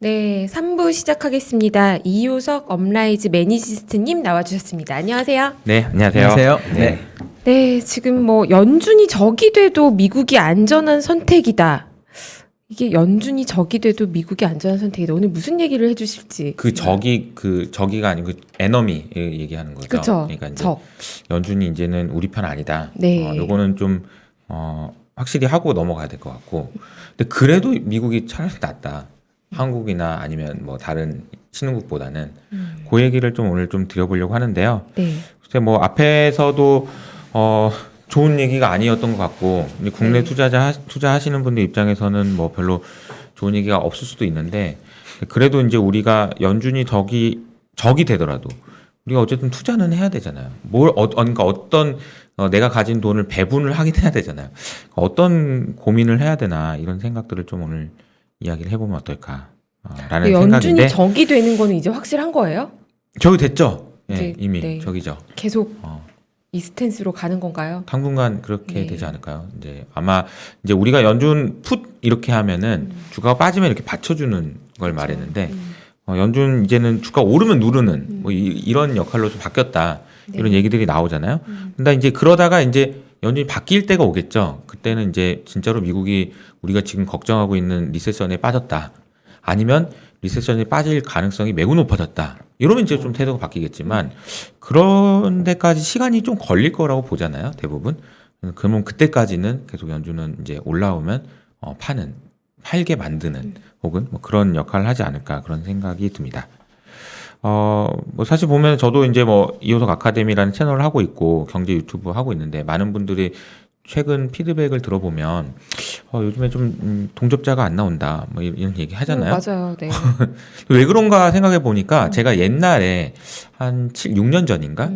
네, 3부 시작하겠습니다. 이효석 업라이즈 매니지스트님 나와주셨습니다. 안녕하세요. 네, 안녕하세요. 안녕하세요. 네. 네, 지금 뭐 연준이 적이 돼도 미국이 안전한 선택이다. 이게 연준이 적이 돼도 미국이 안전한 선택이다. 오늘 무슨 얘기를 해주실지. 그 적이가 아니고 에너미 얘기하는 거죠. 그쵸, 그러니까 이제 적. 연준이 이제는 우리 편 아니다. 네. 요거는 좀 확실히 하고 넘어가야 될 것 같고. 근데 그래도 미국이 차라리 낫다. 한국이나 아니면 뭐 다른 신흥국보다는 그 얘기를 좀 오늘 좀 드려보려고 하는데요. 네. 글쎄 뭐 앞에서도 좋은 얘기가 아니었던 것 같고 이제 국내 네. 투자하시는 분들 입장에서는 뭐 별로 좋은 얘기가 없을 수도 있는데 그래도 이제 우리가 연준이 적이 되더라도 우리가 어쨌든 투자는 해야 되잖아요. 그러니까 어떤 내가 가진 돈을 배분을 하긴 해야 되잖아요. 어떤 고민을 해야 되나 이런 생각들을 좀 오늘 이야기를 해보면 어떨까 라는 연준이 생각인데 적이 되는 거는 이제 확실한 거예요? 적이 됐죠. 예, 이제, 이미 네. 적이죠. 계속 어. 이 스탠스로 가는 건가요? 당분간 그렇게 네. 되지 않을까요? 이제 아마 이제 우리가 연준 풋 이렇게 하면은 주가가 빠지면 이렇게 받쳐주는 걸 말했는데 연준 이제는 주가 오르면 누르는 뭐 이런 역할로 좀 바뀌었다 네. 이런 얘기들이 나오잖아요. 근데 이제 그러다가 이제 연준이 바뀔 때가 오겠죠. 그때는 이제 진짜로 미국이 우리가 지금 걱정하고 있는 리세션에 빠졌다. 아니면 리세션에 빠질 가능성이 매우 높아졌다. 이러면 이제 좀 태도가 바뀌겠지만 그런 데까지 시간이 좀 걸릴 거라고 보잖아요. 대부분. 그러면 그때까지는 계속 연준은 이제 올라오면 팔게 만드는 혹은 뭐 그런 역할을 하지 않을까 그런 생각이 듭니다. 뭐 사실 보면 저도 이제 뭐 이효석 아카데미라는 채널을 하고 있고 경제 유튜브 하고 있는데 많은 분들이 최근 피드백을 들어보면 요즘에 좀 동접자가 안 나온다 뭐 이런 얘기 하잖아요. 맞아요. 네. 왜 그런가 생각해 보니까 제가 옛날에 한 6년 전인가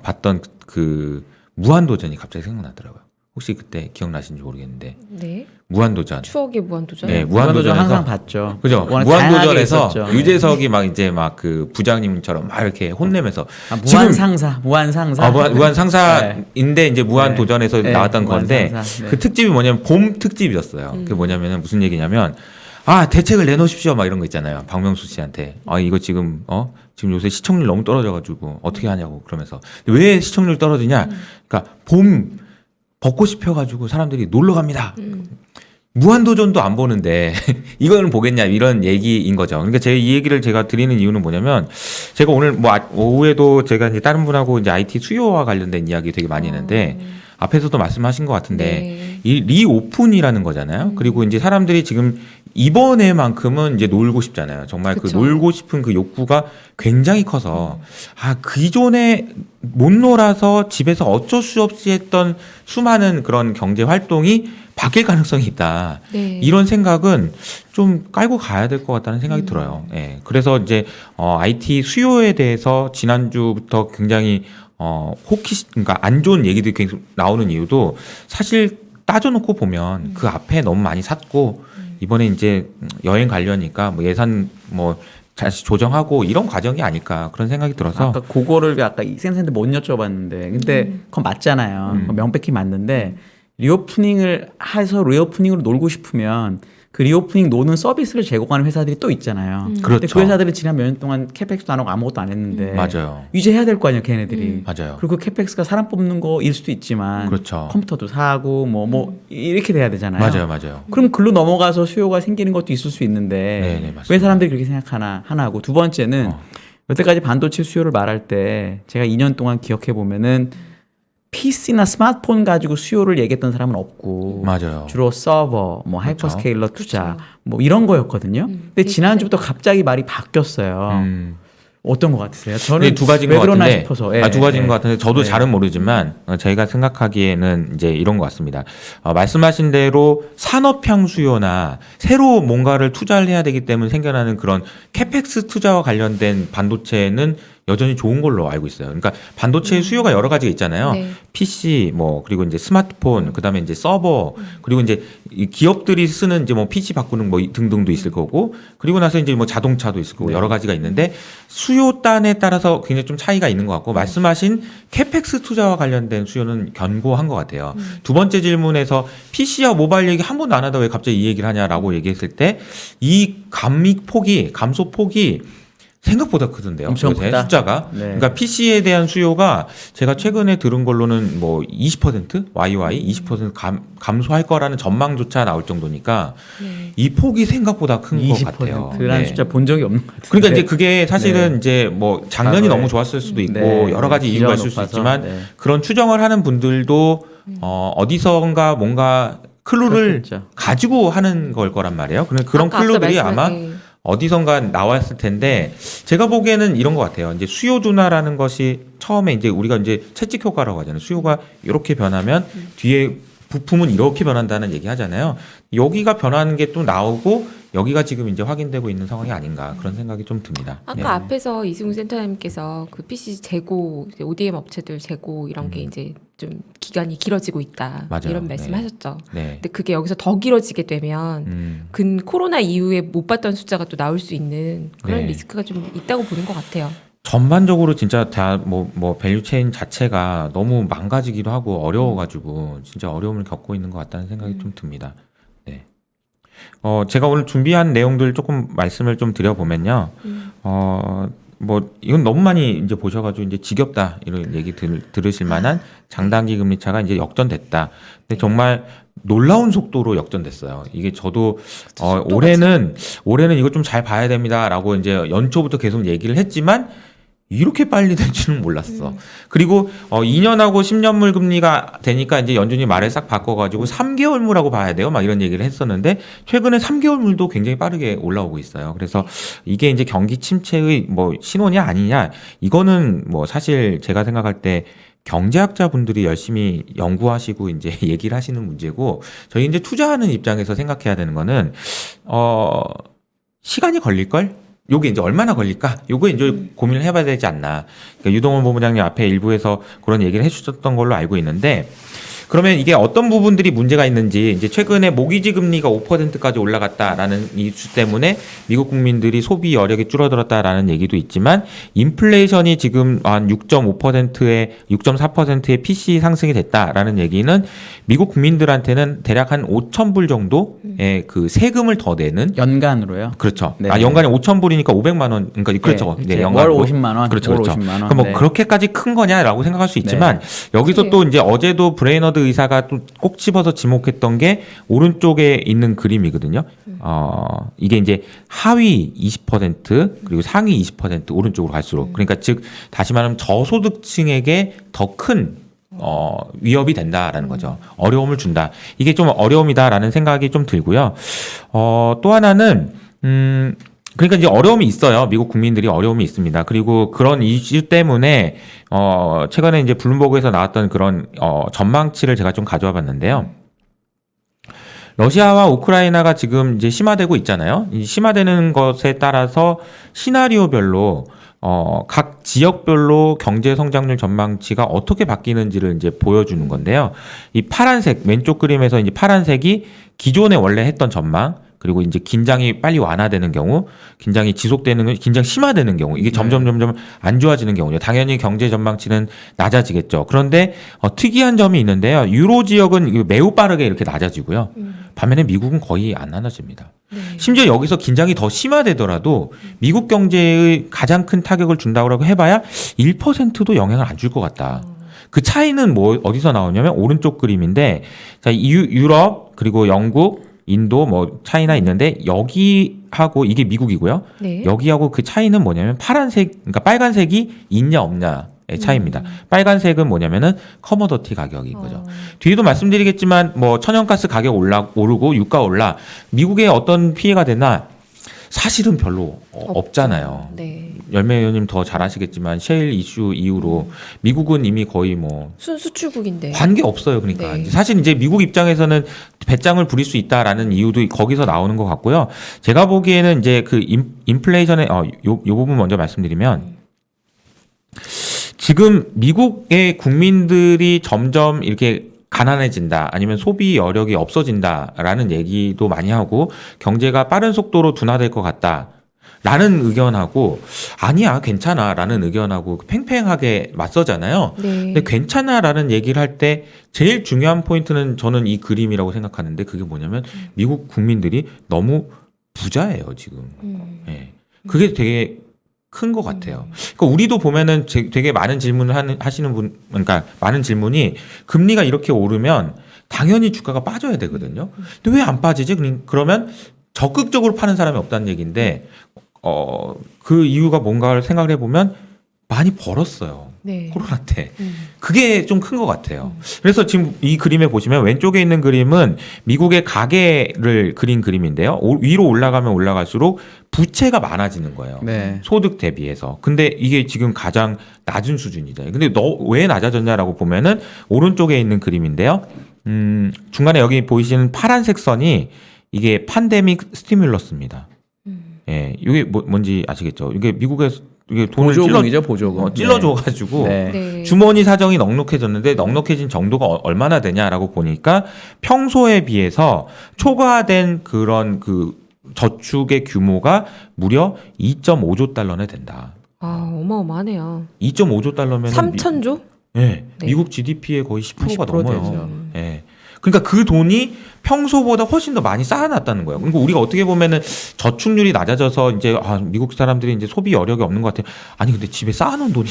봤던 그 무한도전이 갑자기 생각나더라고요. 혹시 그때 기억나신지 모르겠는데 네. 무한도전. 추억의 무한도전. 네, 무한도전 무한도전에서 항상 봤죠. 그죠? 워낙 무한도전에서 다양하게 있었죠. 유재석이 막 이제 막 그 부장님처럼 막 이렇게 혼내면서 무한 상사. 무한 상사인데 이제 무한도전에서 네, 나왔던 무한 건데 상사. 네. 그 특집이 뭐냐면 봄 특집이었어요. 그게 뭐냐면은 무슨 얘기냐면 대책을 내놓으십시오 막 이런 거 있잖아요. 박명수 씨한테 이거 지금 지금 요새 시청률 너무 떨어져가지고 어떻게 하냐고 그러면서 왜 시청률 떨어지냐? 그러니까 봄 벚꽃이 펴가지고 사람들이 놀러 갑니다. 무한도전도 안 보는데 이거는 보겠냐 이런 얘기인 거죠. 그러니까 이 얘기를 제가 드리는 이유는 뭐냐면 제가 오늘 뭐 오후에도 제가 이제 다른 분하고 이제 IT 수요와 관련된 이야기 되게 많이 했는데 앞에서도 말씀하신 것 같은데 네. 이 리오픈이라는 거잖아요. 그리고 이제 사람들이 지금 이번에만큼은 이제 놀고 싶잖아요. 정말 그 그쵸. 놀고 싶은 그 욕구가 굉장히 커서 기존에 못 놀아서 집에서 어쩔 수 없이 했던 수많은 그런 경제 활동이 바뀔 가능성이 있다. 네. 이런 생각은 좀 깔고 가야 될 것 같다는 생각이 들어요. 예. 그래서 이제 IT 수요에 대해서 지난주부터 굉장히 그러니까 안 좋은 얘기들이 계속 나오는 이유도 사실 따져놓고 보면 그 앞에 너무 많이 샀고 이번에 이제 여행 가려니까 뭐 예산 뭐 다시 조정하고 이런 과정이 아닐까 그런 생각이 들어서 아까 그거를 아까 이 센터한테 못 여쭤봤는데 근데 그건 맞잖아요. 명백히 맞는데 리오프닝을 해서 리오프닝으로 놀고 싶으면 그 리오프닝 노는 서비스를 제공하는 회사들이 또 있잖아요. 근데 그렇죠. 그 회사들은 지난 몇 년 동안 캐펙스도 안 하고 아무것도 안 했는데 맞아요. 이제 해야 될 거 아니에요, 걔네들이. 맞아요. 그리고 그 캐펙스가 사람 뽑는 거일 수도 있지만 그렇죠. 컴퓨터도 사고 뭐 이렇게 돼야 되잖아요. 맞아요. 그럼 글로 넘어가서 수요가 생기는 것도 있을 수 있는데 네, 맞습니다. 왜 사람들이 그렇게 생각하나 하나고 두 번째는 여태까지 반도체 수요를 말할 때 제가 2년 동안 기억해 보면은 PC나 스마트폰 가지고 수요를 얘기했던 사람은 없고 맞아요. 주로 서버, 뭐 그렇죠. 하이퍼스케일러 투자 뭐 이런 거였거든요. 근데 지난주부터 갑자기 말이 바뀌었어요. 어떤 것 같으세요? 저는 두 가지인 왜 것 그러나 같은데, 싶어서. 두 가지인 것 같은데 저도 네. 잘은 모르지만 저희가 생각하기에는 이제 이런 것 같습니다. 말씀하신 대로 산업형 수요나 새로 뭔가를 투자를 해야 되기 때문에 생겨나는 그런 캐펙스 투자와 관련된 반도체는 여전히 좋은 걸로 알고 있어요. 그러니까 반도체의 수요가 여러 가지가 있잖아요. 네. PC 뭐 그리고 이제 스마트폰 그다음에 이제 서버 그리고 이제 이 기업들이 쓰는 이제 뭐 PC 바꾸는 뭐 등등도 있을 거고 그리고 나서 이제 뭐 자동차도 있을 거고 여러 가지가 있는데 수요단에 따라서 굉장히 좀 차이가 있는 것 같고 말씀하신 캐펙스 투자와 관련된 수요는 견고한 것 같아요. 두 번째 질문에서 PC와 모바일 얘기 한 번도 안 하다 왜 갑자기 이 얘기를 하냐라고 얘기했을 때 이 감소 폭이 생각보다 크던데요. 엄청 요새 크다. 숫자가. 네. 그러니까 PC에 대한 수요가 제가 최근에 들은 걸로는 뭐 20% YY 20% 감소할 거라는 전망조차 나올 정도니까 네. 이 폭이 생각보다 큰 것 같아요. 20%라는 네. 숫자 본 적이 없는 것 같아요. 그러니까 이제 그게 사실은 이제 뭐 작년이 과거에. 너무 좋았을 수도 있고 네. 여러 가지 이유가 있을 수 기저가 있지만 높아서. 네. 그런 추정을 하는 분들도 어디선가 뭔가 클루를 그렇겠죠. 가지고 하는 걸 거란 말이에요. 그런 아까 앞서 클루들이 아마 말씀하신- 어디선가 나왔을 텐데 제가 보기에는 이런 것 같아요. 이제 수요 둔화라는 것이 처음에 이제 우리가 이제 채찍 효과라고 하잖아요. 수요가 이렇게 변하면 뒤에 부품은 이렇게 변한다는 얘기 하잖아요. 여기가 변하는 게 또 나오고 여기가 지금 이제 확인되고 있는 상황이 아닌가 그런 생각이 좀 듭니다. 아까 네. 앞에서 이승우 센터장님께서 그 PC 재고, 이제 ODM 업체들 재고 이런 게 이제 좀 기간이 길어지고 있다 맞아요. 이런 네. 말씀하셨죠. 네. 근데 그게 여기서 더 길어지게 되면 근 코로나 이후에 못 봤던 숫자가 또 나올 수 있는 그런 네. 리스크가 좀 있다고 보는 것 같아요. 전반적으로 진짜 다 뭐 밸류체인 자체가 너무 망가지기도 하고 어려워가지고 진짜 어려움을 겪고 있는 것 같다는 생각이 좀 듭니다. 네. 제가 오늘 준비한 내용들 조금 말씀을 좀 드려보면요. 뭐 이건 너무 많이 이제 보셔가지고 이제 지겹다 이런 얘기 들으실 만한 장단기 금리 차가 이제 역전됐다. 근데 정말 놀라운 속도로 역전됐어요. 이게 저도 올해는 이거 좀 잘 봐야 됩니다라고 이제 연초부터 계속 얘기를 했지만 이렇게 빨리 될 줄은 몰랐어. 그리고 2년하고 10년물 금리가 되니까 이제 연준이 말을 싹 바꿔가지고 3개월물하고 봐야 돼요. 막 이런 얘기를 했었는데 최근에 3개월물도 굉장히 빠르게 올라오고 있어요. 그래서 이게 이제 경기 침체의 뭐 신호냐 아니냐 이거는 뭐 사실 제가 생각할 때 경제학자 분들이 열심히 연구하시고 이제 얘기를 하시는 문제고 저희 이제 투자하는 입장에서 생각해야 되는 거는 시간이 걸릴 걸? 요게 이제 얼마나 걸릴까? 요거 이제 고민을 해봐야 되지 않나. 그러니까 유동원 본부장님 앞에 일부에서 그런 얘기를 해주셨던 걸로 알고 있는데, 그러면 이게 어떤 부분들이 문제가 있는지 이제 최근에 모기지 금리가 5%까지 올라갔다라는 이슈 때문에 미국 국민들이 소비 여력이 줄어들었다라는 얘기도 있지만 인플레이션이 지금 한 6.4%의 PC 상승이 됐다라는 얘기는 미국 국민들한테는 대략 한 5,000불 정도의 그 세금을 더 내는 연간으로요. 그렇죠. 네. 연간에 5,000불이니까 500만 원. 그러니까 그렇죠. 네, 네, 월 연간으로. 50만 원. 그렇죠. 월 그렇죠. 50만 원. 그럼 뭐 네. 그렇게까지 큰 거냐라고 생각할 수 있지만 여기서 네. 또 이제 어제도 브레이너드 의사가 또 꼭 집어서 지목했던 게 오른쪽에 있는 그림이거든요. 이게 이제 하위 20% 그리고 상위 20% 오른쪽으로 갈수록 그러니까 즉 다시 말하면 저소득층에게 더 큰 위협이 된다라는 거죠. 어려움을 준다. 이게 좀 어려움이다라는 생각이 좀 들고요. 또 하나는 그러니까 이제 어려움이 있어요. 미국 국민들이 어려움이 있습니다. 그리고 그런 이슈 때문에 최근에 이제 블룸버그에서 나왔던 그런 전망치를 제가 좀 가져와 봤는데요. 러시아와 우크라이나가 지금 이제 심화되고 있잖아요. 이 심화되는 것에 따라서 시나리오별로 각 지역별로 경제 성장률 전망치가 어떻게 바뀌는지를 이제 보여주는 건데요. 이 파란색 왼쪽 그림에서 이제 파란색이 기존에 원래 했던 전망 그리고 이제 긴장이 빨리 완화되는 경우, 긴장 심화되는 경우, 이게 점점 안 좋아지는 경우죠. 당연히 경제 전망치는 낮아지겠죠. 그런데 특이한 점이 있는데요. 유로 지역은 매우 빠르게 이렇게 낮아지고요. 반면에 미국은 거의 안 낮아집니다. 네. 심지어 여기서 긴장이 더 심화되더라도 미국 경제의 가장 큰 타격을 준다고 해봐야 1%도 영향을 안 줄 것 같다. 그 차이는 뭐 어디서 나오냐면 오른쪽 그림인데, 자, 유럽 그리고 영국 인도 뭐 차이나 있는데 여기하고 이게 미국이고요. 네. 여기하고 그 차이는 뭐냐면 그러니까 빨간색이 있냐 없냐의 차이입니다. 빨간색은 뭐냐면은 커머더티 가격인 거죠. 뒤에도 말씀드리겠지만 뭐 천연가스 가격 오르고 유가 올라 미국에 어떤 피해가 되나 사실은 별로 없잖아요. 네. 열매 의원님 더 잘 아시겠지만 셰일 이슈 이후로 미국은 이미 거의 뭐 순수출국인데. 관계 없어요. 그러니까 네. 사실 이제 미국 입장에서는 배짱을 부릴 수 있다라는 이유도 거기서 나오는 것 같고요. 제가 보기에는 이제 그 인플레이션의 요 부분 먼저 말씀드리면 지금 미국의 국민들이 점점 이렇게 가난해진다, 아니면 소비 여력이 없어진다라는 얘기도 많이 하고, 경제가 빠른 속도로 둔화될 것 같다 라는 의견하고, 아니야 괜찮아 라는 의견하고 팽팽하게 맞서잖아요. 네. 근데 괜찮아 라는 얘기를 할 때 제일 중요한 포인트는 저는 이 그림이라고 생각하는데, 그게 뭐냐면 미국 국민들이 너무 부자예요 지금. 예. 그게 되게 큰 것 같아요. 그러니까 우리도 보면은 되게 많은 질문을 하시는 분, 그러니까 많은 질문이, 금리가 이렇게 오르면 당연히 주가가 빠져야 되거든요. 근데 왜 안 빠지지? 그러면 적극적으로 파는 사람이 없다는 얘기인데, 그 이유가 뭔가를 생각을 해보면 많이 벌었어요. 네. 코로나 때. 그게 좀 큰 것 같아요. 그래서 지금 이 그림에 보시면 왼쪽에 있는 그림은 미국의 가계를 그린 그림인데요. 위로 올라가면 올라갈수록 부채가 많아지는 거예요. 네. 소득 대비해서. 근데 이게 지금 가장 낮은 수준이잖아요. 근데 왜 낮아졌냐라고 보면은 오른쪽에 있는 그림인데요. 중간에 여기 보이시는 파란색 선이 이게 팬데믹 스티뮬러스입니다. 예, 이게 뭔지 아시겠죠? 이게 미국에서 이게 돈을 보조금이죠, 보조금. 찔러줘가지고 네. 네. 주머니 사정이 넉넉해졌는데, 넉넉해진 정도가 얼마나 되냐라고 보니까 평소에 비해서 초과된 그런 그 저축의 규모가 무려 2.5조 달러나 된다. 아, 어마어마하네요. 2.5조 달러면 3,000조? 네, 네. 미국 GDP의 거의 10%가 10% 넘어요. 되죠. 예. 그러니까 그 돈이 평소보다 훨씬 더 많이 쌓아놨다는 거예요. 그러니까 우리가 어떻게 보면은 저축률이 낮아져서 이제 미국 사람들이 이제 소비 여력이 없는 것 같아요. 아니 근데 집에 쌓아놓은 돈이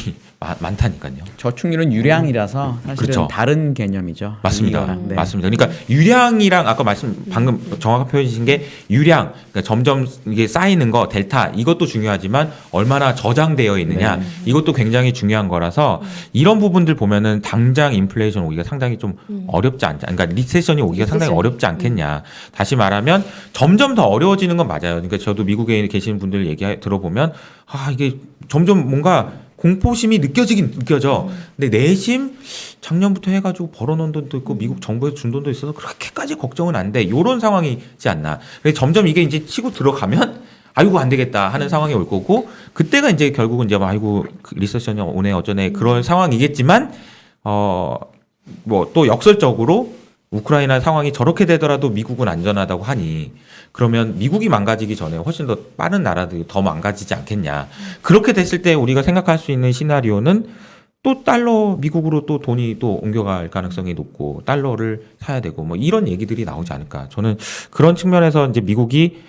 많다니까요. 저축률은 유량이라서 사실은 그렇죠. 다른 개념이죠. 맞습니다. 이거랑. 네. 맞습니다. 그러니까 유량이랑 아까 방금 정확한 표현이신 게 유량, 그러니까 점점 이게 쌓이는 거 델타, 이것도 중요하지만 얼마나 저장되어 있느냐, 네. 이것도 굉장히 중요한 거라서 이런 부분들 보면은 당장 인플레이션 오기가 상당히 좀 어렵지 않다. 그러니까 리세션이 오기가 상당히 어렵지 않겠냐. 다시 말하면 점점 더 어려워지는 건 맞아요. 그러니까 저도 미국에 계시는 분들 얘기 들어보면 이게 점점 뭔가 공포심이 느껴져. 근데 내심 작년부터 해가지고 벌어놓은 돈도 있고 미국 정부에서 준 돈도 있어서 그렇게까지 걱정은 안 돼. 이런 상황이지 않나. 그래서 점점 이게 이제 치고 들어가면 아이고 안 되겠다 하는 상황이 올 거고, 그때가 이제 결국은 이제 아이고 리세션이 오네 어쩌네 그런 상황이겠지만, 뭐 또 역설적으로 우크라이나 상황이 저렇게 되더라도 미국은 안전하다고 하니, 그러면 미국이 망가지기 전에 훨씬 더 빠른 나라들이 더 망가지지 않겠냐. 그렇게 됐을 때 우리가 생각할 수 있는 시나리오는 또 미국으로 또 돈이 또 옮겨갈 가능성이 높고 달러를 사야 되고 뭐 이런 얘기들이 나오지 않을까. 저는 그런 측면에서 이제 미국이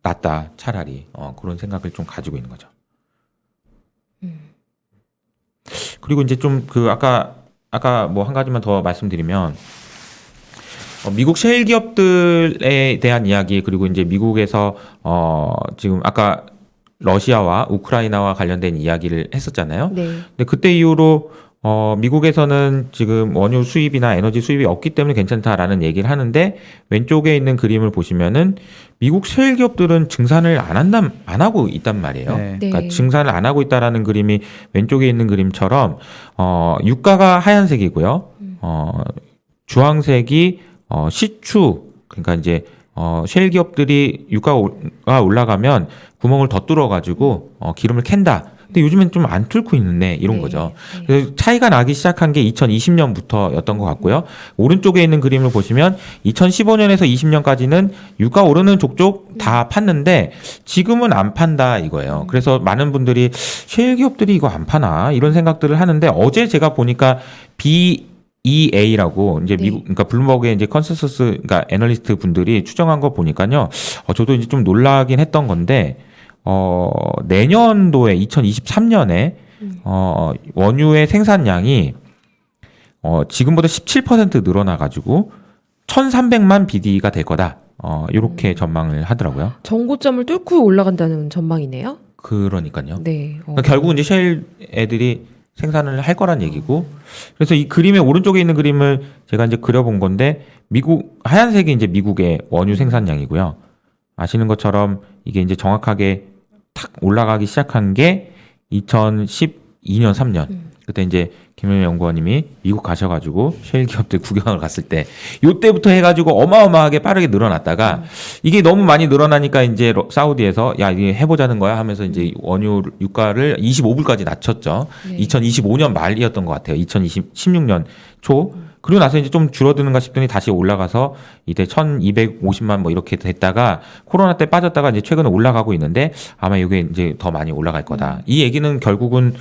낫다 차라리 그런 생각을 좀 가지고 있는 거죠. 그리고 이제 좀 아까 뭐 한 가지만 더 말씀드리면, 미국 셰일 기업들에 대한 이야기, 그리고 이제 미국에서 지금 아까 러시아와 우크라이나와 관련된 이야기를 했었잖아요. 네. 근데 그때 이후로 미국에서는 지금 원유 수입이나 에너지 수입이 없기 때문에 괜찮다라는 얘기를 하는데, 왼쪽에 있는 그림을 보시면은 미국 셰일 기업들은 증산을 안 하고 있단 말이에요. 네. 그러니까 증산을 안 하고 있다라는 그림이 왼쪽에 있는 그림처럼 유가가 하얀색이고요. 주황색이 시추, 그러니까 이제 셰일 기업들이 유가가 올라가면 구멍을 더 뚫어가지고 기름을 캔다. 근데 요즘엔 좀 안 뚫고 있는데 이런 네. 거죠. 그래서 차이가 나기 시작한 게 2020년부터였던 것 같고요. 오른쪽에 있는 그림을 보시면 2015년에서 20년까지는 유가 오르는 족족 다 팠는데 지금은 안 판다 이거예요. 그래서 많은 분들이 셰일 기업들이 이거 안 파나 이런 생각들을 하는데, 어제 제가 보니까 EA라고 이제 네. 미국, 그러니까 블룸버그의 이제 컨센서스, 그러니까 애널리스트 분들이 추정한 거 보니까요. 저도 이제 좀 놀라긴 했던 건데, 내년도에 2023년에 원유의 생산량이 지금보다 17% 늘어나가지고 1,300만 BD가 될 거다. 이렇게 전망을 하더라고요. 정고점을 뚫고 올라간다는 전망이네요. 그러니까요. 네. 그러니까 결국은 이제 셰일 애들이 생산을 할 거란 얘기고, 그래서 이 그림의 오른쪽에 있는 그림을 제가 이제 그려본 건데, 하얀색이 이제 미국의 원유 생산량이고요. 아시는 것처럼 이게 이제 정확하게 탁 올라가기 시작한 게 2012년, 3년. 그때 이제 김영애 연구원님이 미국 가셔가지고 셰일 기업들 구경을 갔을 때 요때부터 해가지고 어마어마하게 빠르게 늘어났다가 이게 너무 많이 늘어나니까 이제 사우디에서 야 이게 해보자는 거야 하면서 이제 원유 유가를 25불까지 낮췄죠. 네. 2025년 말이었던 것 같아요. 2016년 초. 그리고 나서 이제 좀 줄어드는가 싶더니 다시 올라가서 이때 1250만 뭐 이렇게 됐다가 코로나 때 빠졌다가 이제 최근에 올라가고 있는데 아마 이게 이제 더 많이 올라갈 거다. 이 얘기는 결국은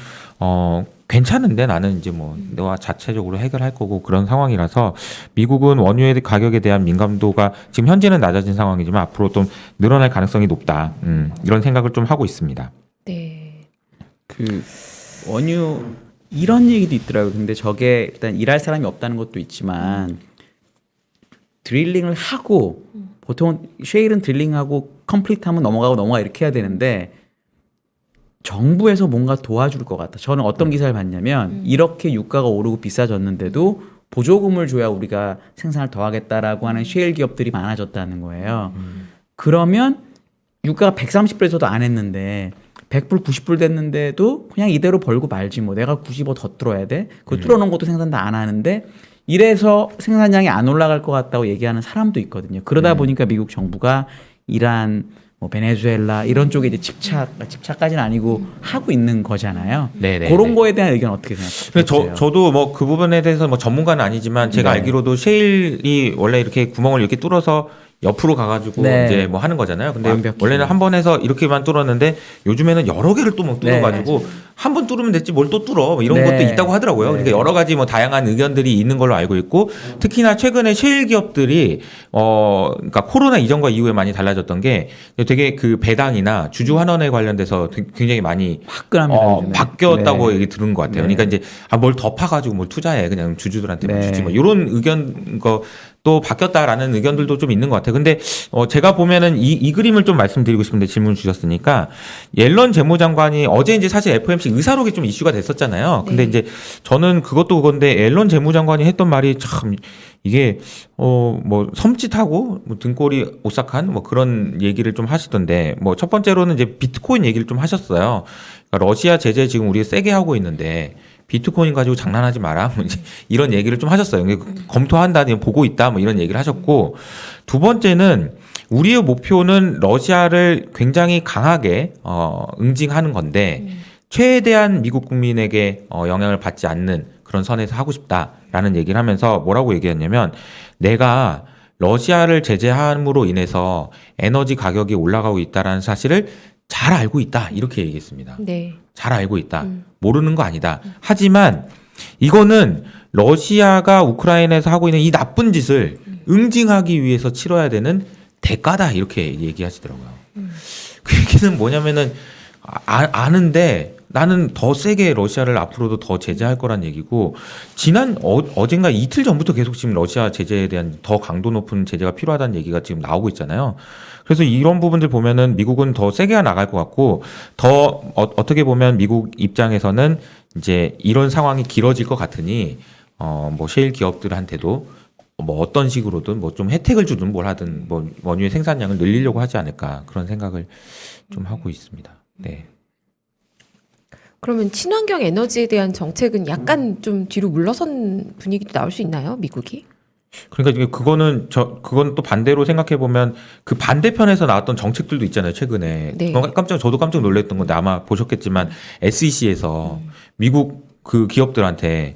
괜찮은데 나는 이제 뭐 너와 자체적으로 해결할 거고 그런 상황이라서 미국은 원유의 가격에 대한 민감도가 지금 현재는 낮아진 상황이지만 앞으로 좀 늘어날 가능성이 높다. 이런 생각을 좀 하고 있습니다. 네. 그 원유 이런 얘기도 있더라고요. 근데 저게 일단 일할 사람이 없다는 것도 있지만 드릴링을 하고 보통 쉐일은 드릴링하고 컴플리트하면 넘어가 이렇게 해야 되는데 정부에서 뭔가 도와줄 것 같다. 저는 어떤 기사를 봤냐면 이렇게 유가가 오르고 비싸졌는데도 보조금을 줘야 우리가 생산을 더 하겠다라고 하는 쉐일 기업들이 많아졌다는 거예요. 그러면 유가가 130불에서도 안 했는데 100불, 90불 됐는데도 그냥 이대로 벌고 말지 뭐 내가 굳이 뭐 더 뚫어야 돼? 그거 뚫어놓은 것도 생산 다 안 하는데 이래서 생산량이 안 올라갈 것 같다고 얘기하는 사람도 있거든요. 그러다 보니까 미국 정부가 이란, 뭐 베네수엘라 이런 쪽에 이제 집착까지는 아니고 하고 있는 거잖아요. 네네. 그런 거에 대한 의견 어떻게 생각하세요? 저도 뭐 그 부분에 대해서 뭐 전문가는 아니지만 제가 네. 알기로도 셰일이 원래 이렇게 구멍을 이렇게 뚫어서 옆으로 가가지고 네. 이제 뭐 하는 거잖아요. 근데 완벽히. 원래는 한 번 해서 이렇게만 뚫었는데 요즘에는 여러 개를 또 막 뚫어가지고 한 번 뚫으면 됐지 뭘 또 뚫어 뭐 이런 네. 것도 있다고 하더라고요. 네. 그러니까 여러 가지 뭐 다양한 의견들이 있는 걸로 알고 있고 특히나 최근에 셰일 기업들이 그러니까 코로나 이전과 이후에 많이 달라졌던 게 되게 그 배당이나 주주 환원에 관련돼서 굉장히 많이 화끈합니다. 요즘에. 바뀌었다고 네. 얘기 들은 것 같아요. 네. 그러니까 이제 뭘 더 파가지고 뭘 투자해 그냥 주주들한테만 네. 주지 뭐 이런 의견 또 바뀌었다라는 의견들도 좀 있는 것 같아요. 근데 제가 보면은 이 그림을 좀 말씀드리고 싶은데 질문 주셨으니까 옐런 재무장관이 어제 이제 사실 FOMC 의사록이 좀 이슈가 됐었잖아요. 근데 네. 이제 저는 그것도 그건데 옐런 재무장관이 했던 말이 참 이게 뭐 섬찟하고 뭐 등골이 오싹한 뭐 그런 얘기를 좀 하시던데 뭐 첫 번째로는 이제 비트코인 얘기를 좀 하셨어요. 그러니까 러시아 제재 지금 우리가 세게 하고 있는데 비트코인 가지고 장난하지 마라. 뭐 이제 이런 얘기를 좀 하셨어요. 검토한다, 보고 있다, 뭐 이런 얘기를 하셨고 두 번째는 우리의 목표는 러시아를 굉장히 강하게 응징하는 건데 최대한 미국 국민에게 영향을 받지 않는 그런 선에서 하고 싶다라는 얘기를 하면서 뭐라고 얘기했냐면 내가 러시아를 제재함으로 인해서 에너지 가격이 올라가고 있다라는 사실을 잘 알고 있다 이렇게 얘기했습니다. 네. 잘 알고 있다. 모르는 거 아니다. 하지만 이거는 러시아가 우크라이나에서 하고 있는 이 나쁜 짓을 응징하기 위해서 치러야 되는 대가다 이렇게 얘기하시더라고요. 그 얘기는 뭐냐면은 아는데 나는 더 세게 러시아를 앞으로도 더 제재할 거란 얘기고 지난 어젠가 이틀 전부터 계속 지금 러시아 제재에 대한 더 강도 높은 제재가 필요하다는 얘기가 지금 나오고 있잖아요. 그래서 이런 부분들 보면은 미국은 더 세게 나갈 것 같고 더 어떻게 보면 미국 입장에서는 이제 이런 상황이 길어질 것 같으니 뭐 셰일 기업들한테도 뭐 어떤 식으로든 뭐 좀 혜택을 주든 뭘 하든 뭐 원유의 생산량을 늘리려고 하지 않을까 그런 생각을 좀 하고 있습니다. 네. 그러면 친환경 에너지에 대한 정책은 약간 좀 뒤로 물러선 분위기도 나올 수 있나요, 미국이? 그러니까 그건 또 반대로 생각해 보면 그 반대편에서 나왔던 정책들도 있잖아요 최근에. 네. 저도 깜짝 놀랐던 건데 아마 보셨겠지만 SEC에서 미국 그 기업들한테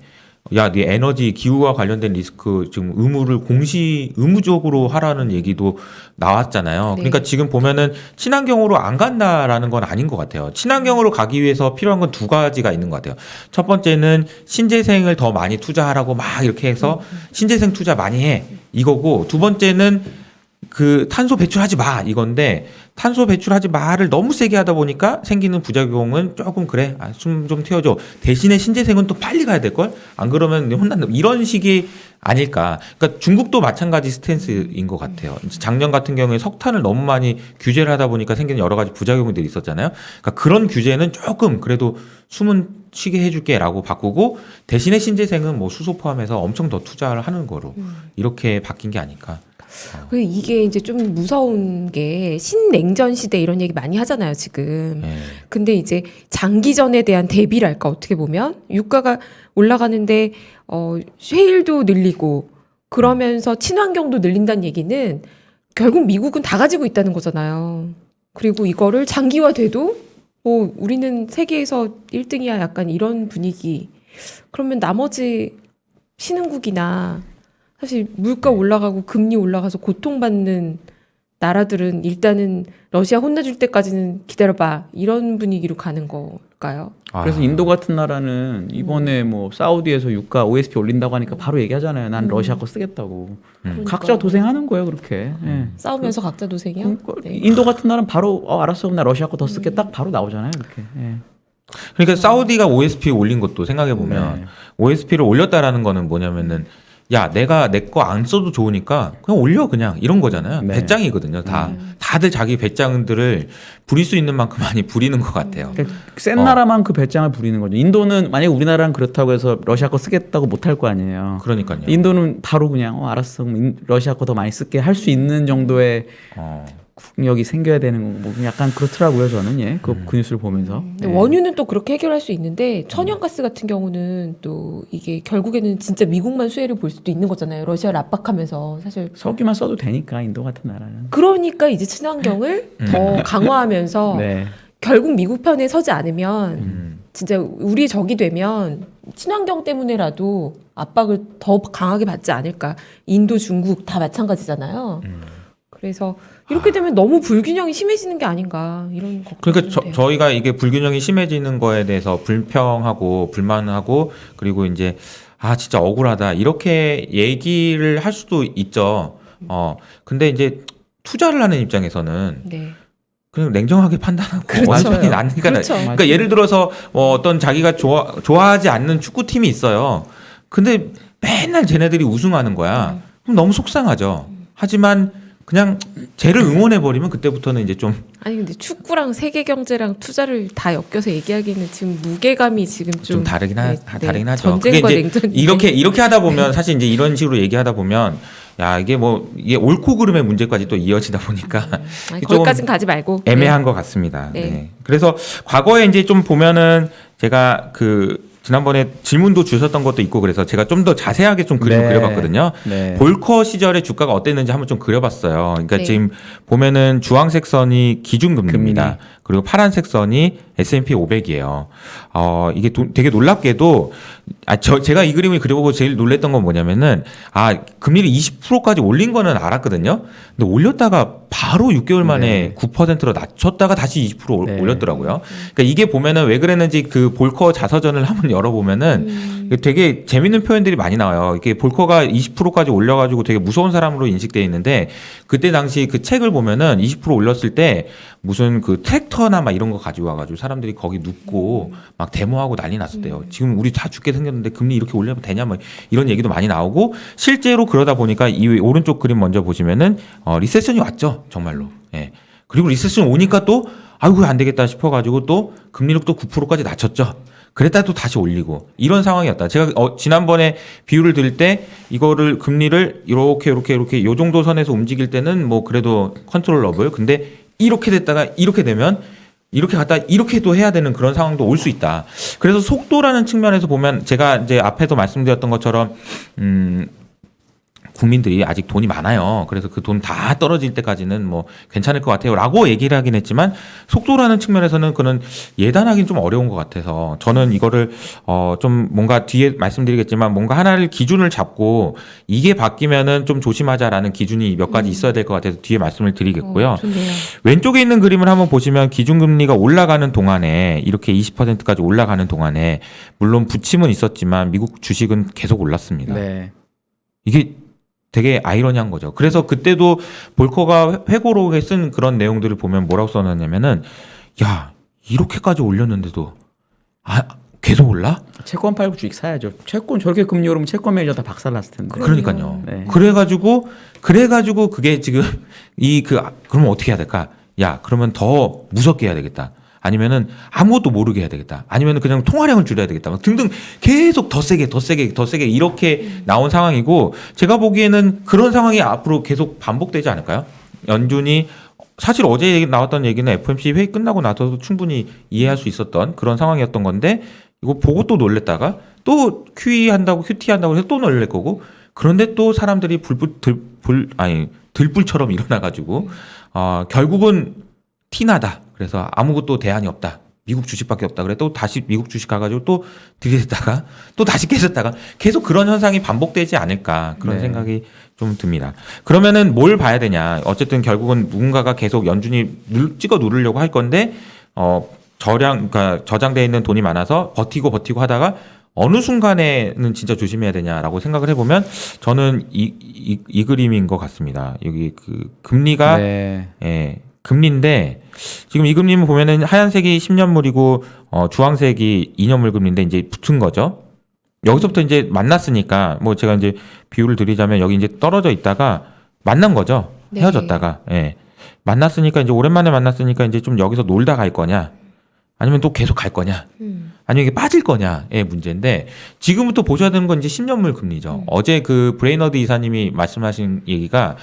야, 네 에너지 기후와 관련된 리스크 지금 의무적으로 하라는 얘기도 나왔잖아요. 네. 그러니까 지금 보면은 친환경으로 안 간다라는 건 아닌 것 같아요. 친환경으로 가기 위해서 필요한 건 두 가지가 있는 것 같아요. 첫 번째는 신재생을 더 많이 투자하라고 막 이렇게 해서 신재생 투자 많이 해 이거고 두 번째는 그 탄소 배출하지 마 이건데 탄소 배출하지 마를 너무 세게 하다 보니까 생기는 부작용은 조금 그래 숨 좀 틔워줘 대신에 신재생은 또 빨리 가야 될 걸 안 그러면 혼난다 이런 식이 아닐까. 그러니까 중국도 마찬가지 스탠스인 것 같아요. 작년 같은 경우에 석탄을 너무 많이 규제를 하다 보니까 생기는 여러 가지 부작용들이 있었잖아요. 그러니까 그런 규제는 조금 그래도 숨은 쉬게 해줄게라고 바꾸고 대신에 신재생은 뭐 수소 포함해서 엄청 더 투자를 하는 거로 이렇게 바뀐 게 아닐까. 이게 이제 좀 무서운 게 신냉전 시대 이런 얘기 많이 하잖아요, 지금. 예. 근데 이제 장기전에 대한 대비랄까 어떻게 보면 유가가 올라가는데 셰일도 늘리고 그러면서 친환경도 늘린다는 얘기는 결국 미국은 다 가지고 있다는 거잖아요. 그리고 이거를 장기화돼도 우리는 세계에서 1등이야 약간 이런 분위기. 그러면 나머지 신흥국이나 사실 물가 올라가고 금리 올라가서 고통받는 나라들은 일단은 러시아 혼내줄 때까지는 기다려봐 이런 분위기로 가는 걸까요? 그래서 인도 같은 나라는 이번에 뭐 사우디에서 유가 OSP 올린다고 하니까 바로 얘기하잖아요. 난 러시아 거 쓰겠다고. 그러니까. 각자 도생하는 거예요, 그렇게. 예. 싸우면서 각자 도생이요? 그러니까 네. 인도 같은 나라는 바로 알았어, 그럼 나 러시아 거 더 쓸게 딱 바로 나오잖아요, 이렇게. 예. 그러니까 사우디가 OSP 올린 것도 생각해 보면 네. OSP를 올렸다라는 거는 뭐냐면은 야 내가 내 거 안 써도 좋으니까 그냥 올려 그냥 이런 거잖아요. 네. 배짱이거든요. 다들 자기 배짱들을 부릴 수 있는 만큼 많이 부리는 것 같아요. 그러니까 센 나라만 그 배짱을 부리는 거죠. 인도는 만약에 우리나라랑 그렇다고 해서 러시아 거 쓰겠다고 못 할 거 아니에요. 그러니까요. 인도는 바로 그냥 알았어, 그럼 러시아 거 더 많이 쓸게 할 수 있는 정도의 국력이 생겨야 되는 뭐 약간 그렇더라고요, 저는. 예. 그 뉴스를 보면서. 근데 예. 원유는 또 그렇게 해결할 수 있는데 천연가스 같은 경우는 또 이게 결국에는 진짜 미국만 수혜를 볼 수도 있는 거잖아요. 러시아를 압박하면서 사실 석유만 써도 되니까 인도 같은 나라는. 그러니까 이제 친환경을 더 강화하면서 네. 결국 미국 편에 서지 않으면 진짜 우리 적이 되면 친환경 때문에라도 압박을 더 강하게 받지 않을까. 인도, 중국 다 마찬가지잖아요. 그래서 이렇게 되면 너무 불균형이 심해지는 게 아닌가 이런 걱정이 그러니까 돼요. 저희가 이게 불균형이 심해지는 거에 대해서 불평하고 불만하고 그리고 이제 진짜 억울하다 이렇게 얘기를 할 수도 있죠. 근데 이제 투자를 하는 입장에서는 네. 그냥 냉정하게 판단하고 그렇죠. 완전히 나니까 그렇죠. 그러니까 예를 들어서 어떤 자기가 좋아하지 않는 축구팀이 있어요. 근데 맨날 쟤네들이 우승하는 거야. 그럼 너무 속상하죠. 하지만 그냥 쟤를 응원해 버리면 그때부터는 이제 좀 아니 근데 축구랑 세계 경제랑 투자를 다 엮여서 얘기하기는 지금 무게감이 지금 좀 다르긴 다르긴 하죠. 전쟁과 그게 이제 냉전 이렇게 하다 보면 사실 이제 이런 식으로 얘기하다 보면 야 이게 옳고 그름의 문제까지 또 이어지다 보니까 아니, 조금 거기까지는 가지 말고 애매한 것 같습니다. 네. 네. 그래서 과거에 이제 좀 보면은 제가 지난번에 질문도 주셨던 것도 있고 그래서 제가 좀 더 자세하게 좀 그림을 네. 그려봤거든요. 네. 볼커 시절에 주가가 어땠는지 한번 좀 그려봤어요. 그러니까 네. 지금 보면은 주황색 선이 기준금리입니다. 금리. 그리고 파란색 선이 S&P 500이에요. 이게 되게 놀랍게도 제가 이 그림을 그려보고 제일 놀랬던 건 뭐냐면은 금리를 20%까지 올린 거는 알았거든요. 근데 올렸다가 바로 6개월 만에 네. 9%로 낮췄다가 다시 20% 네. 올렸더라고요. 그러니까 이게 보면은 왜 그랬는지 그 볼커 자서전을 한번 열어보면은 되게 재밌는 표현들이 많이 나와요. 이게 볼커가 20%까지 올려가지고 되게 무서운 사람으로 인식되어 있는데 그때 당시 그 책을 보면은 20% 올렸을 때 무슨 그 트랙터나 막 이런 거 가지고 와가지고 사람들이 거기 눕고 막 데모하고 난리 났었대요. 지금 우리 다 죽게 생겼는데 금리 이렇게 올려도 되냐 뭐 이런 얘기도 많이 나오고 실제로 그러다 보니까 이 오른쪽 그림 먼저 보시면은 리세션이 왔죠 정말로. 예. 그리고 리세션 오니까 또 아이고 안 되겠다 싶어가지고 또 금리를 또 9%까지 낮췄죠. 그랬다 또 다시 올리고 이런 상황이었다. 제가 지난번에 비율을 드릴 때 이거를 금리를 이렇게 요 정도 선에서 움직일 때는 뭐 그래도 컨트롤러블. 근데 이렇게 됐다가 이렇게 되면 이렇게 갔다 이렇게 또 해야 되는 그런 상황도 올 수 있다. 그래서 속도라는 측면에서 보면 제가 이제 앞에도 말씀드렸던 것처럼 국민들이 아직 돈이 많아요. 그래서 그 돈 다 떨어질 때까지는 뭐 괜찮을 것 같아요. 라고 얘기를 하긴 했지만 속도라는 측면에서는 그는 예단하기는 좀 어려운 것 같아서 저는 이거를 좀 뭔가 뒤에 말씀드리겠지만 뭔가 하나를 기준을 잡고 이게 바뀌면은 좀 조심하자라는 기준이 몇 가지 있어야 될 것 같아서 뒤에 말씀을 드리겠고요. 좋네요. 왼쪽에 있는 그림을 한번 보시면 기준금리가 올라가는 동안에 이렇게 20%까지 올라가는 동안에 물론 부침은 있었지만 미국 주식은 계속 올랐습니다. 네. 이게 되게 아이러니한 거죠. 그래서 그때도 볼커가 회고록에 쓴 그런 내용들을 보면 뭐라고 써놨냐면은 야 이렇게까지 올렸는데도 계속 올라? 채권 팔고 주식 사야죠. 채권 저렇게 금리 오르면 채권 매니저 다 박살났을 텐데. 그러니까요. 네. 그래가지고 그게 지금 그러면 어떻게 해야 될까? 야 그러면 더 무섭게 해야 되겠다. 아니면은 아무것도 모르게 해야 되겠다. 아니면은 그냥 통화량을 줄여야 되겠다. 막 등등 계속 더 세게 이렇게 나온 상황이고 제가 보기에는 그런 상황이 앞으로 계속 반복되지 않을까요? 연준이 사실 어제 나왔던 얘기는 FOMC 회의 끝나고 나서도 충분히 이해할 수 있었던 그런 상황이었던 건데 이거 보고 또 놀랬다가 또 QE 한다고 QT 한다고 해서 또 놀랄 거고 그런데 또 사람들이 들불처럼 일어나가지고 결국은 티나다. 그래서 아무것도 대안이 없다. 미국 주식밖에 없다. 그래 또 다시 미국 주식 가가지고 또 들이댔다가 또 다시 깨졌다가 계속 그런 현상이 반복되지 않을까 그런 네. 생각이 좀 듭니다. 그러면은 뭘 봐야 되냐? 어쨌든 결국은 누군가가 계속 연준이 찍어 누르려고 할 건데 그러니까 저장돼 있는 돈이 많아서 버티고 하다가 어느 순간에는 진짜 조심해야 되냐라고 생각을 해보면 저는 이 그림인 것 같습니다. 여기 그 금리가 네. 예, 금리인데 지금 이 금리는 보면은 하얀색이 10년물이고 주황색이 2년물 금리인데 이제 붙은 거죠. 여기서부터 이제 만났으니까 뭐 제가 이제 비유를 드리자면 여기 이제 떨어져 있다가 만난 거죠. 네. 헤어졌다가 예. 만났으니까 이제 오랜만에 만났으니까 이제 좀 여기서 놀다 갈 거냐 아니면 또 계속 갈 거냐 아니면 이게 빠질 거냐의 문제인데 지금부터 보셔야 되는 건 이제 10년물 금리죠. 어제 그 브레이너드 이사님이 말씀하신 얘기가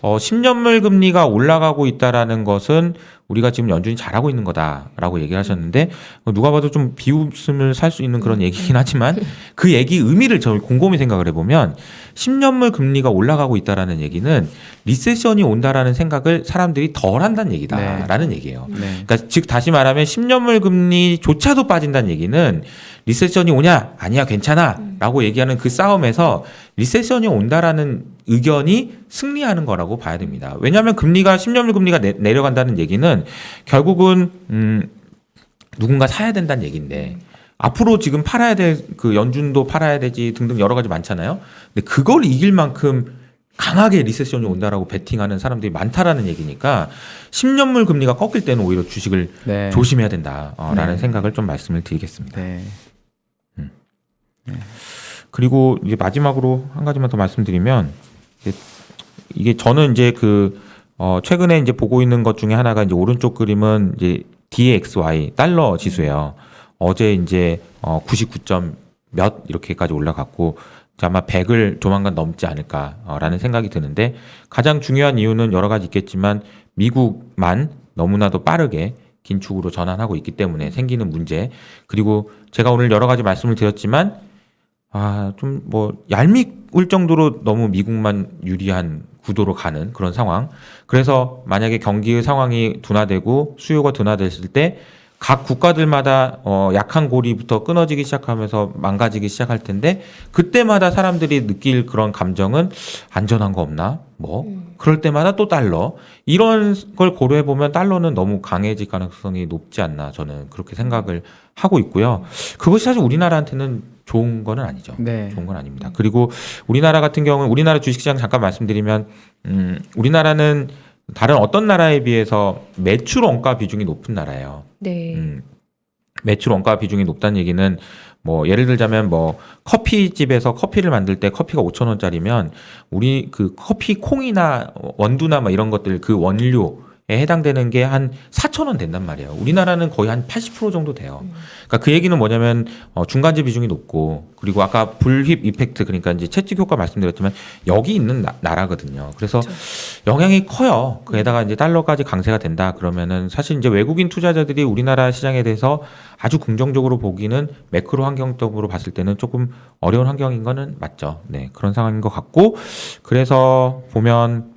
10년물 금리가 올라가고 있다라는 것은 우리가 지금 연준이 잘하고 있는 거다라고 얘기를 하셨는데 누가 봐도 좀 비웃음을 살 수 있는 그런 얘기긴 하지만 그 얘기 의미를 저 곰곰이 생각을 해보면 10년물 금리가 올라가고 있다라는 얘기는 리세션이 온다라는 생각을 사람들이 덜 한다는 얘기다라는 얘기예요. 네. 그러니까 즉 다시 말하면 10년물 금리조차도 빠진다는 얘기는 리세션이 오냐 아니야 괜찮아라고 얘기하는 그 싸움에서 리세션이 온다라는 의견이 승리하는 거라고 봐야 됩니다. 왜냐하면 금리가 10년물 금리가 내려간다는 얘기는 결국은 누군가 사야 된다는 얘기인데 앞으로 지금 팔아야 될 그 연준도 팔아야 되지 등등 여러 가지 많잖아요. 근데 그걸 이길 만큼 강하게 리세션이 온다라고 베팅하는 사람들이 많다라는 얘기니까 10년물 금리가 꺾일 때는 오히려 주식을 네. 조심해야 된다라는 생각을 좀 말씀을 드리겠습니다. 네. 그리고 이제 마지막으로 한 가지만 더 말씀드리면 이게 저는 이제 최근에 이제 보고 있는 것 중에 하나가 이제 오른쪽 그림은 이제 DXY 달러 지수예요. 어제 이제 99점 몇 이렇게까지 올라갔고 아마 100을 조만간 넘지 않을까라는 생각이 드는데 가장 중요한 이유는 여러 가지 있겠지만 미국만 너무나도 빠르게 긴축으로 전환하고 있기 때문에 생기는 문제 그리고 제가 오늘 여러 가지 말씀을 드렸지만 좀 뭐 얄미울 정도로 너무 미국만 유리한 구도로 가는 그런 상황. 그래서 만약에 경기의 상황이 둔화되고 수요가 둔화됐을 때 각 국가들마다 약한 고리부터 끊어지기 시작하면서 망가지기 시작할 텐데 그때마다 사람들이 느낄 그런 감정은 안전한 거 없나? 그럴 때마다 또 달러 이런 걸 고려해 보면 달러는 너무 강해질 가능성이 높지 않나 저는 그렇게 생각을 하고 있고요. 그것이 사실 우리나라한테는 좋은 거는 아니죠. 네. 좋은 건 아닙니다. 그리고 우리나라 같은 경우는 우리나라 주식시장 잠깐 말씀드리면 우리나라는 다른 어떤 나라에 비해서 매출 원가 비중이 높은 나라예요. 네. 매출 원가 비중이 높다는 얘기는 뭐 예를 들자면 뭐 커피집에서 커피를 만들 때 커피가 5,000원짜리면 우리 그 커피 콩이나 원두나 막 이런 것들 그 원료에 해당되는 게 한 4,000원 된단 말이에요. 우리나라는 거의 한 80% 정도 돼요. 그러니까 그 얘기는 뭐냐면 중간재 비중이 높고 그리고 아까 불힙 이펙트 그러니까 이제 채찍 효과 말씀드렸지만 여기 있는 나라거든요. 그래서 영향이 커요. 그에다가 이제 달러까지 강세가 된다 그러면은 사실 이제 외국인 투자자들이 우리나라 시장에 대해서 아주 긍정적으로 보기는 매크로 환경적으로 봤을 때는 조금 어려운 환경인 거는 맞죠. 네, 그런 상황인 것 같고 그래서 보면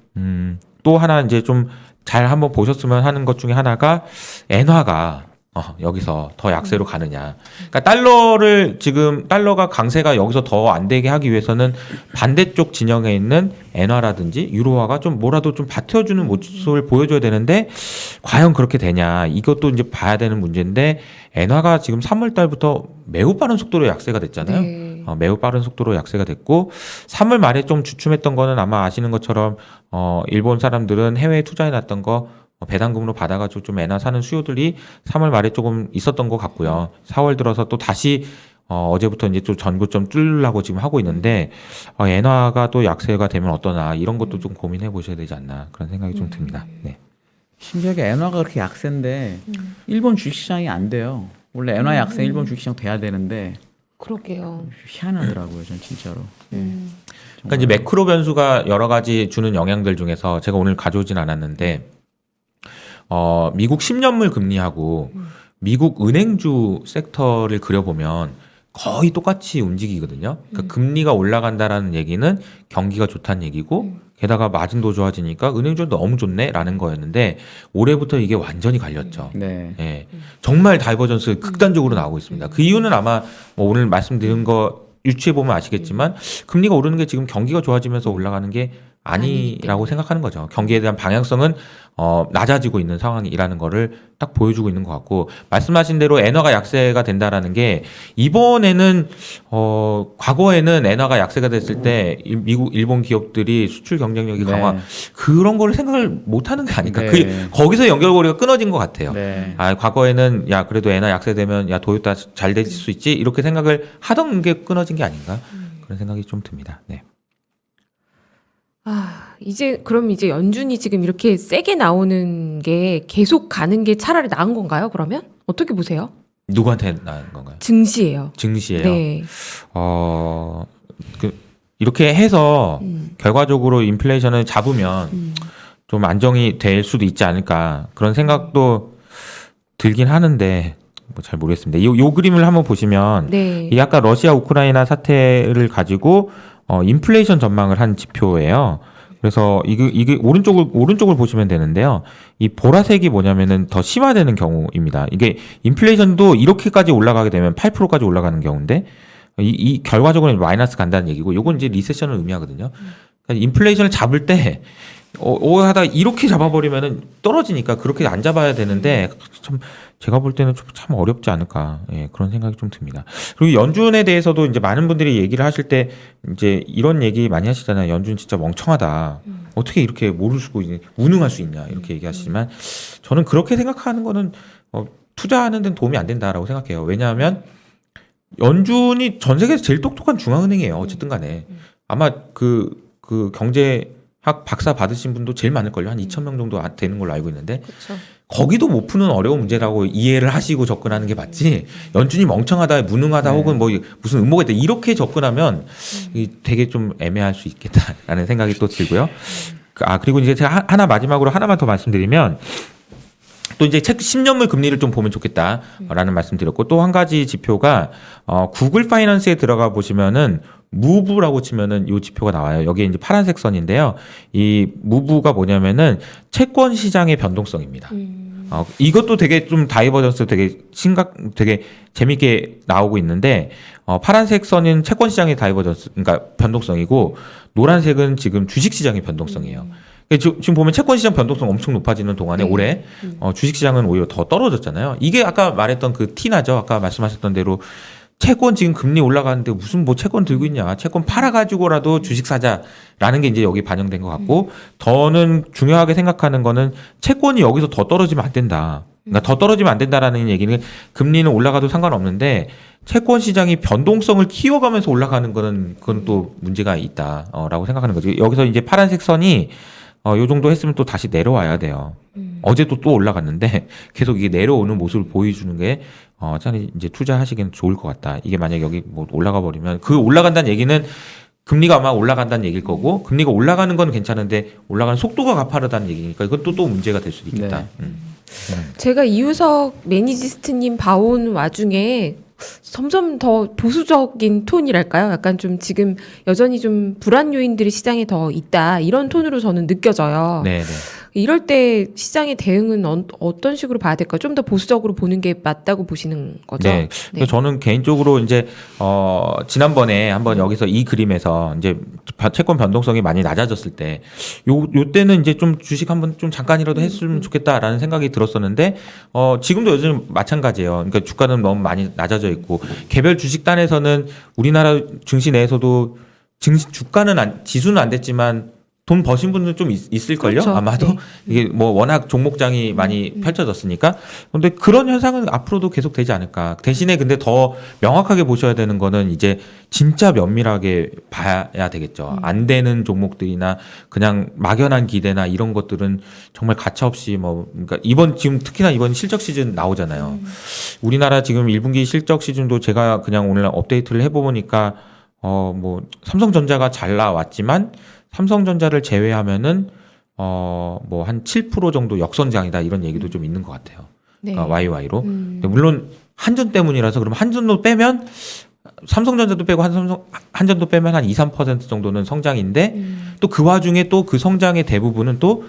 또 하나 이제 좀 잘 한번 보셨으면 하는 것 중에 하나가 엔화가 여기서 더 약세로 가느냐. 그러니까 달러가 강세가 여기서 더 안 되게 하기 위해서는 반대쪽 진영에 있는 엔화라든지 유로화가 좀 뭐라도 좀 버텨주는 모습을 보여줘야 되는데 과연 그렇게 되냐. 이것도 이제 봐야 되는 문제인데 엔화가 지금 3월 달부터 매우 빠른 속도로 약세가 됐잖아요. 네. 매우 빠른 속도로 약세가 됐고 3월 말에 좀 주춤했던 거는 아마 아시는 것처럼 일본 사람들은 해외에 투자해 놨던 거 배당금으로 받아가지고 좀 엔화 사는 수요들이 3월 말에 조금 있었던 것 같고요. 4월 들어서 또 다시 어제부터 이제 또 전고점 뚫으려고 지금 하고 있는데 엔화가 또 약세가 되면 어떠나 이런 것도 좀 고민해 보셔야 되지 않나 그런 생각이 좀 듭니다. 네. 신기하게 엔화가 그렇게 약세인데 일본 주식시장이 안 돼요. 원래 엔화 약세 일본 주식시장 돼야 되는데 그러게요. 희한하더라고요, 전 진짜로. 그러니까 이제 매크로 변수가 여러 가지 주는 영향들 중에서 제가 오늘 가져오진 않았는데 미국 10년물 금리하고 미국 은행주 섹터를 그려보면 거의 똑같이 움직이거든요. 그러니까 금리가 올라간다라는 얘기는 경기가 좋다는 얘기고 게다가 마진도 좋아지니까 은행주는 너무 좋네라는 거였는데 올해부터 이게 완전히 갈렸죠. 네. 예, 정말 다이버전스 극단적으로 나오고 있습니다. 그 이유는 아마 뭐 오늘 말씀드린 거 유추해 보면 아시겠지만 금리가 오르는 게 지금 경기가 좋아지면서 올라가는 게 아니라고 생각하는 거죠. 경기에 대한 방향성은 낮아지고 있는 상황이라는 거를 딱 보여주고 있는 것 같고 말씀하신 대로 엔화가 약세가 된다라는 게 이번에는 과거에는 엔화가 약세가 됐을 때 미국 일본 기업들이 수출 경쟁력이 네. 강화 그런 거를 생각을 못 하는 게 아닐까. 네. 거기서 연결고리가 끊어진 것 같아요. 네. 아, 과거에는 야 그래도 엔화 약세되면 야 도요타 잘 될 수 있지 이렇게 생각을 하던 게 끊어진 게 아닌가 그런 생각이 좀 듭니다. 네. 그럼 이제 연준이 지금 이렇게 세게 나오는 게 계속 가는 게 차라리 나은 건가요? 그러면 어떻게 보세요? 누구한테 나은 건가요? 증시예요. 증시예요. 네. 이렇게 해서 결과적으로 인플레이션을 잡으면 좀 안정이 될 수도 있지 않을까 그런 생각도 들긴 하는데 뭐 잘 모르겠습니다. 요 그림을 한번 보시면 네. 이 아까 러시아 우크라이나 사태를 가지고 인플레이션 전망을 한 지표예요. 그래서 이게 오른쪽을 보시면 되는데요. 이 보라색이 뭐냐면은 더 심화되는 경우입니다. 이게 인플레이션도 이렇게까지 올라가게 되면 8%까지 올라가는 경우인데 이 결과적으로 마이너스 간다는 얘기고 요건 이제 리세션을 의미하거든요. 그러니까 인플레이션을 잡을 때 하다가 이렇게 잡아버리면은 떨어지니까 그렇게 안 잡아야 되는데 참 제가 볼 때는 참 어렵지 않을까 그런 생각이 좀 듭니다. 그리고 연준에 대해서도 이제 많은 분들이 얘기를 하실 때 이제 이런 얘기 많이 하시잖아요. 연준 진짜 멍청하다. 어떻게 이렇게 모를 수 있냐, 무능할 수 있냐 이렇게 얘기하시지만 저는 그렇게 생각하는 거는 투자하는 데는 도움이 안 된다라고 생각해요. 왜냐하면 연준이 전 세계에서 제일 똑똑한 중앙은행이에요. 어쨌든 간에 아마 그 경제학 박사 받으신 분도 제일 많을걸요. 한 2,000명 정도 되는 걸로 알고 있는데 그렇죠. 거기도 못 푸는 어려운 문제라고 이해를 하시고 접근하는 게 맞지 연준이 멍청하다 무능하다 혹은 뭐 무슨 음모가 있다 이렇게 접근하면 되게 좀 애매할 수 있겠다라는 생각이 또 들고요. 그리고 이제 제가 하나 마지막으로 하나만 더 말씀드리면 또 이제 10년물 금리를 좀 보면 좋겠다라는 말씀드렸고 또 한 가지 지표가 구글 파이낸스에 들어가 보시면은 무브라고 치면은 이 지표가 나와요. 여기에 이제 파란색 선인데요. 이 무브가 뭐냐면은 채권 시장의 변동성입니다. 이것도 되게 좀 다이버전스 되게 재밌게 나오고 있는데 파란색 선은 채권 시장의 다이버전스 그러니까 변동성이고 노란색은 지금 주식 시장의 변동성이에요. 지금 보면 채권 시장 변동성 엄청 높아지는 동안에 올해 주식 시장은 오히려 더 떨어졌잖아요. 이게 아까 말했던 그 티나죠. 아까 말씀하셨던 대로 채권 지금 금리 올라가는데 무슨 뭐 채권 들고 있냐. 채권 팔아가지고라도 주식 사자라는 게 이제 여기 반영된 것 같고 저는 중요하게 생각하는 거는 채권이 여기서 더 떨어지면 안 된다. 그러니까 더 떨어지면 안 된다라는 얘기는 금리는 올라가도 상관없는데 채권 시장이 변동성을 키워가면서 올라가는 거는 그건 또 문제가 있다라고 생각하는 거죠. 여기서 이제 파란색 선이 요 정도 했으면 또 다시 내려와야 돼요. 어제도 또 올라갔는데 계속 이게 내려오는 모습을 보여주는 게 차라리 이제 투자하시기엔 좋을 것 같다. 이게 만약 여기 뭐 올라가 버리면 그 올라간다는 얘기는 금리가 아마 올라간다는 얘기일 거고 금리가 올라가는 건 괜찮은데 올라가는 속도가 가파르다는 얘기니까 이건 또 문제가 될 수도 있겠다. 네. 제가 이우석 매니지스트님 봐온 와중에 점점 더 보수적인 톤이랄까요? 약간 좀 지금 여전히 좀 불안 요인들이 시장에 더 있다. 이런 톤으로 저는 느껴져요. 네. 이럴 때 시장의 대응은 어떤 식으로 봐야 될까요? 좀 더 보수적으로 보는 게 맞다고 보시는 거죠? 네. 그래서 저는 개인적으로 이제 지난번에 한번 여기서 이 그림에서 이제 채권 변동성이 많이 낮아졌을 때 요 때는 이제 좀 주식 한번 좀 잠깐이라도 했으면 좋겠다라는 생각이 들었었는데 지금도 여전히 마찬가지예요. 그러니까 주가는 너무 많이 낮아져 있고 개별 주식단에서는 우리나라 증시 내에서도 주가는 지수는 안 됐지만 돈 버신 분들 좀 있을걸요? 그렇죠. 아마도 네. 이게 뭐 워낙 종목장이 많이 펼쳐졌으니까. 근데 그런 현상은 앞으로도 계속 되지 않을까. 대신에 근데 더 명확하게 보셔야 되는 거는 이제 진짜 면밀하게 봐야 되겠죠. 안 되는 종목들이나 그냥 막연한 기대나 이런 것들은 정말 가차없이 뭐 그러니까 지금 특히나 이번 실적 시즌 나오잖아요. 우리나라 지금 1분기 실적 시즌도 제가 그냥 오늘 업데이트를 해보니까 뭐 삼성전자가 잘 나왔지만 삼성전자를 제외하면은 뭐 한 7% 정도 역선장이다 이런 얘기도 좀 있는 것 같아요. 네. YY로. 물론 한전 때문이라서 그럼 한전도 빼면 삼성전자도 빼고 한전도 빼면 한 2, 3% 정도는 성장인데 또 그 와중에 또 그 성장의 대부분은 또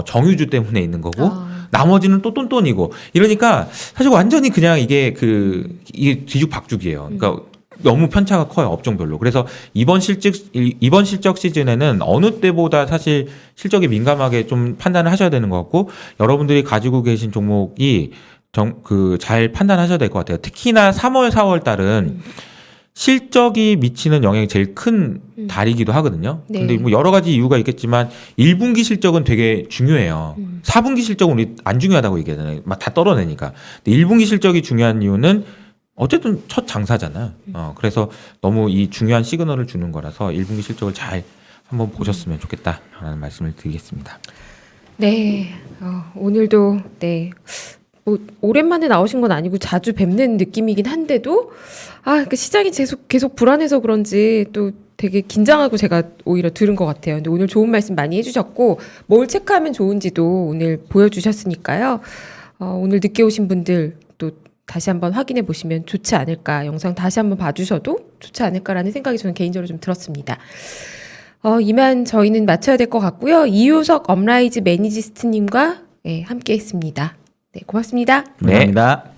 정유주 때문에 있는 거고 나머지는 또 똔똔이고 이러니까 사실 완전히 그냥 이게 뒤죽박죽이에요. 그러니까 너무 편차가 커요, 업종별로. 그래서 이번 실적 시즌에는 어느 때보다 사실 실적에 민감하게 좀 판단을 하셔야 되는 것 같고, 여러분들이 가지고 계신 종목이 잘 판단하셔야 될 것 같아요. 특히나 3월, 4월 달은 실적이 미치는 영향이 제일 큰 달이기도 하거든요. 네. 근데 뭐 여러 가지 이유가 있겠지만 1분기 실적은 되게 중요해요. 4분기 실적은 우리 안 중요하다고 얘기하잖아요. 막 다 떨어내니까. 근데 1분기 실적이 중요한 이유는 어쨌든 첫 장사잖아요. 그래서 너무 이 중요한 시그널을 주는 거라서 1분기 실적을 잘 한번 보셨으면 좋겠다라는 말씀을 드리겠습니다. 네. 오늘도 네. 뭐 오랜만에 나오신 건 아니고 자주 뵙는 느낌이긴 한데도 그 시장이 계속 불안해서 그런지 또 되게 긴장하고 제가 오히려 들은 것 같아요. 근데 오늘 좋은 말씀 많이 해주셨고 뭘 체크하면 좋은지도 오늘 보여주셨으니까요. 오늘 늦게 오신 분들 또 다시 한번 확인해 보시면 좋지 않을까, 영상 다시 한번 봐주셔도 좋지 않을까라는 생각이 저는 개인적으로 좀 들었습니다. 이만 저희는 마쳐야 될 것 같고요. 이효석 업라이즈 매니지스트님과 함께 했습니다. 네, 고맙습니다. 감사합니다.